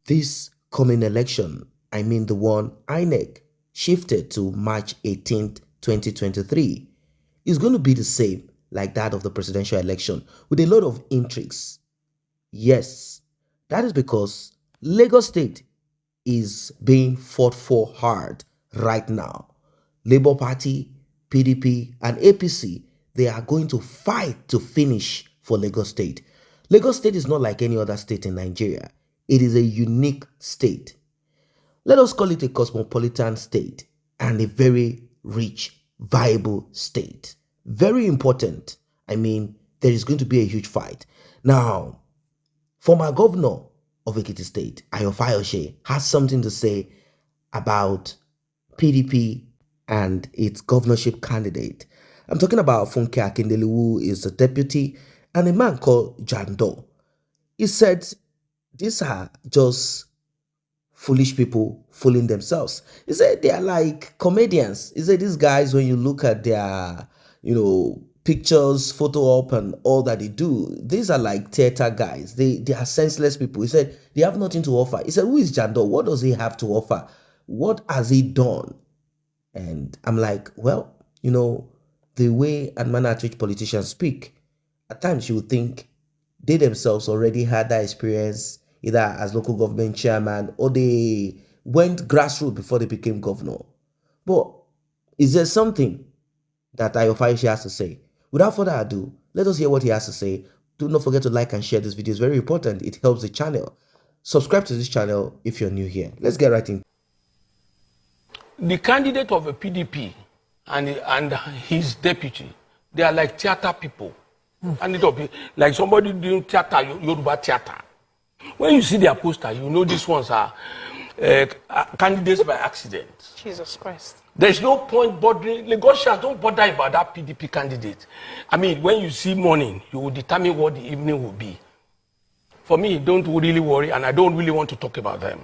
This coming election, I mean the one INEC shifted to March 18th, 2023, is going to be the same like that of the presidential election with a lot of intrigues. Yes, that is because Lagos State is being fought for hard right now. Labour Party, PDP, and APC, they are going to fight to finish for Lagos State. Lagos State is not like any other state in Nigeria. It is a unique state. Let us call it a cosmopolitan state and a very rich, viable state. Very important. I mean, there is going to be a huge fight. Now, former governor of Ekiti State, Ayo Fayose, has something to say about PDP and its governorship candidate. I'm talking about Funke Akindele, who is a deputy, and a man called Jandor. He said these are just foolish people fooling themselves. He said they are like comedians. He said these guys, when you look at their, pictures, photo op, and all that they do, these are like theater guys. They are senseless people. He said they have nothing to offer. He said, who is Jandor? What does he have to offer? What has he done? And I'm like, well, the way and manner at which politicians speak, at times you would think they themselves already had that experience either as local government chairman or they went grassroots before they became governor. But is there something that Ayo Fayose has to say? Without further ado, let us hear what he has to say. Do not forget to like and share this video. It's very important. It helps the channel. Subscribe to this channel if you're new here. Let's get right in. The candidate of a PDP and his deputy, they are like theater people. And it like somebody doing theater, Yoruba theater. When you see their poster, you know these ones are candidates by accident. Jesus Christ. There's no point bothering. Lagosians don't bother about that PDP candidate. I mean, when you see morning, you will determine what the evening will be. For me, don't really worry, and I don't really want to talk about them.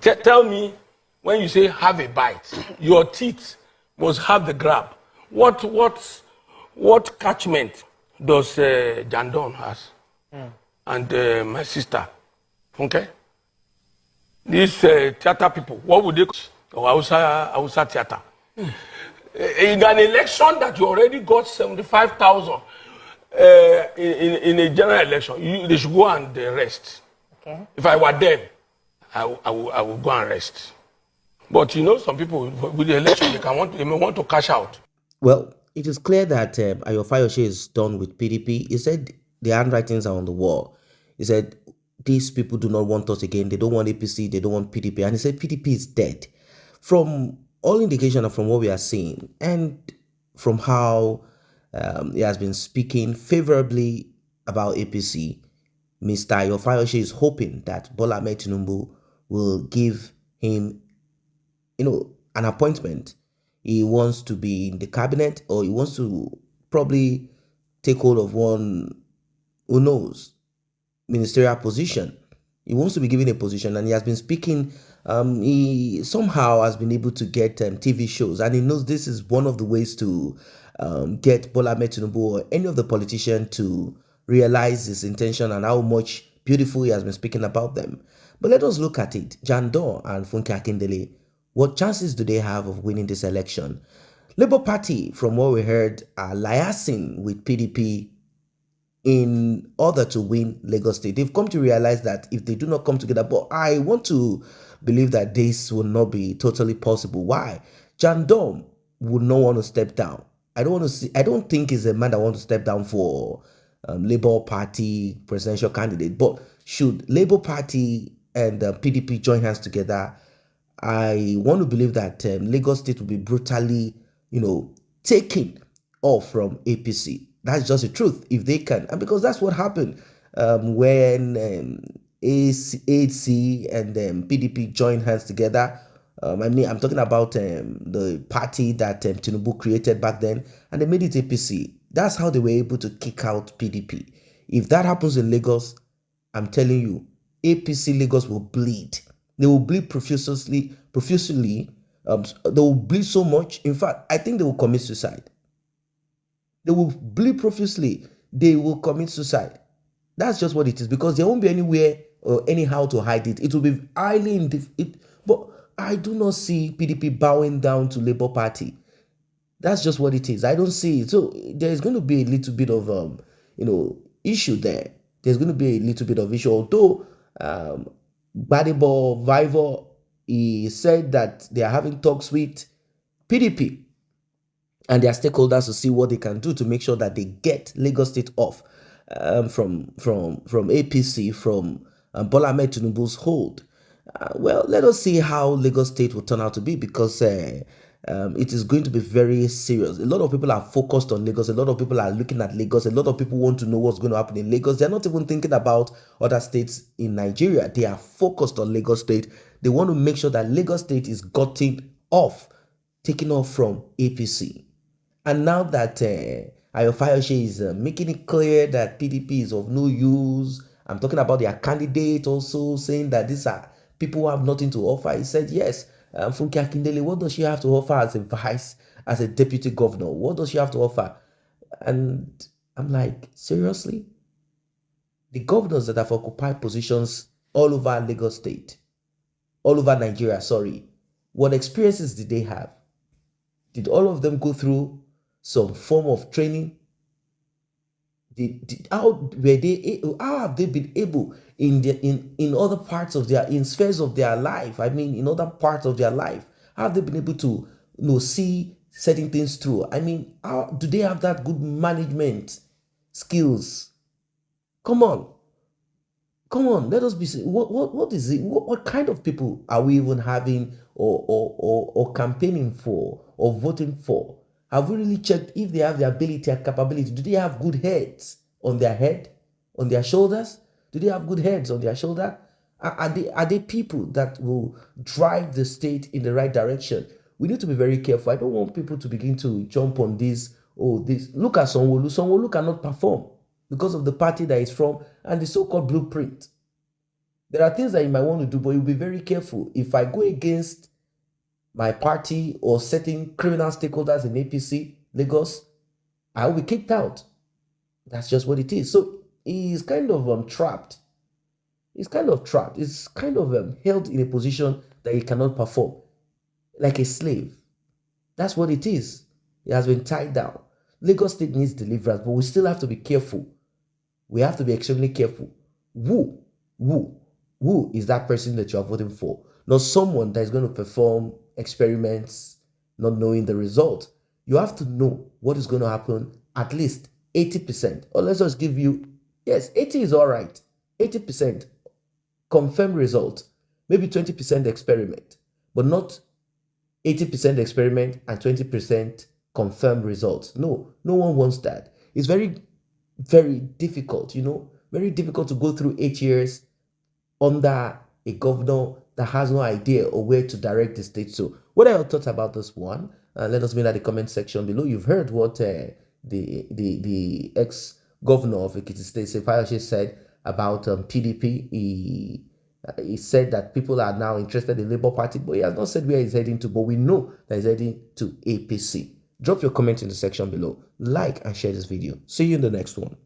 Tell me, when you say have a bite, your teeth must have the grab. What catchment does Jandor has? And my sister, okay? These theater people, what would they call? Hausa theater. In an election that you already got 75,000 in a general election, they should go and rest. Okay. If I were them, I would go and rest. But some people with the election, they may want to cash out. Well, it is clear that Ayo Fayose is done with PDP. He said the handwritings are on the wall. He said these people do not want us again. They don't want APC. They don't want PDP. And he said PDP is dead. From all indication and from what we are seeing, and from how he has been speaking favorably about APC, Mr. Ayo Fayose is hoping that Bola Ahmed Tinubu will give him, an appointment. He wants to be in the cabinet, or he wants to probably take hold of one, who knows, ministerial position. He wants to be given a position, and he has been speaking. He somehow has been able to get TV shows, and he knows this is one of the ways to get Bola Ahmed Tinubu or any of the politicians to realize his intention and how much beautiful he has been speaking about them. But let us look at it. Jandor and Funke Akindele, what chances do they have of winning this election? Labour Party, from what we heard, are liaising with PDP in order to win Lagos State. They've come to realize that if they do not come together, but I want to believe that this will not be totally possible. Why? Jandor would not want to step down. I don't think he's a man that wants to step down for Labour Party presidential candidate. But should Labour Party and PDP join hands together, I want to believe that Lagos State will be brutally, taken off from APC. That's just the truth, if they can. And because that's what happened when AC and PDP joined hands together. I'm talking about the party that Tinubu created back then, and they made it APC. That's how they were able to kick out PDP. If that happens in Lagos, I'm telling you, APC Lagos will bleed. They will bleed profusely. They will bleed so much. In fact, I think they will commit suicide. They will bleed profusely. They will commit suicide. That's just what it is, because there won't be anywhere or anyhow to hide it. It will be highly but I do not see PDP bowing down to Labour Party. That's just what it is. I don't see it. So there's going to be a little bit of issue there. There's going to be a little bit of issue. Although Gbadebo Vivo, he said that they are having talks with PDP and their stakeholders to see what they can do to make sure that they get Lagos State off from APC, from Bola Ahmed Tinubu's hold. Well, let us see how Lagos State will turn out to be, because it is going to be very serious. A lot of people are focused on Lagos. A lot of people are looking at Lagos. A lot of people want to know what's going to happen in Lagos. They're not even thinking about other states in Nigeria. They are focused on Lagos State. They want to make sure that Lagos State is taken off from APC. And now that Ayo Fayose is making it clear that PDP is of no use, I'm talking about their candidate also saying that these are people who have nothing to offer. He said, yes, Funke Akindele, what does she have to offer as a vice, as a deputy governor? What does she have to offer? And I'm like, seriously? The governors that have occupied positions all over Lagos State, all over Nigeria, sorry, what experiences did they have? Did all of them go through some form of training? How have they been able in other parts of in spheres of their life? I mean, in other parts of their life, how have they been able to see certain things through? I mean, how do they have that good management skills? Come on, let us be. What is it? What kind of people are we even having or campaigning for or voting for? Have we really checked if they have the ability and capability? Do they have good heads on their head, on their shoulders? Do they have good heads on their shoulder? Are they people that will drive the state in the right direction? We need to be very careful. I don't want people to begin to jump on this. Oh, this. Look at Sanwo-Olu. Sanwo-Olu cannot perform because of the party that he's from and the so-called blueprint. There are things that you might want to do, but you'll be very careful. If I go against my party or certain criminal stakeholders in APC, Lagos, I will be kicked out. That's just what it is. So he's kind of trapped. He's kind of trapped. He's kind of held in a position that he cannot perform, like a slave. That's what it is. He has been tied down. Lagos State needs deliverance, but we still have to be careful. We have to be extremely careful. Who is that person that you are voting for? Not someone that is going to perform experiments, not knowing the result. You have to know what is going to happen at least 80%. Or let's just give you, yes, 80 is all right. 80% confirmed result. Maybe 20% experiment, but not 80% experiment and 20% confirmed results. No one wants that. It's very, very difficult, very difficult to go through 8 years under a governor that has no idea or where to direct the state. So what are your thoughts about this one? Let us know in the comment section below. You've heard what the ex-governor of Ekiti State, Fayose, said about PDP. He said that people are now interested in Labour Party, but he has not said where he's heading to, but we know that he's heading to APC. Drop your comment in the section below. Like and share this video. See you in the next one.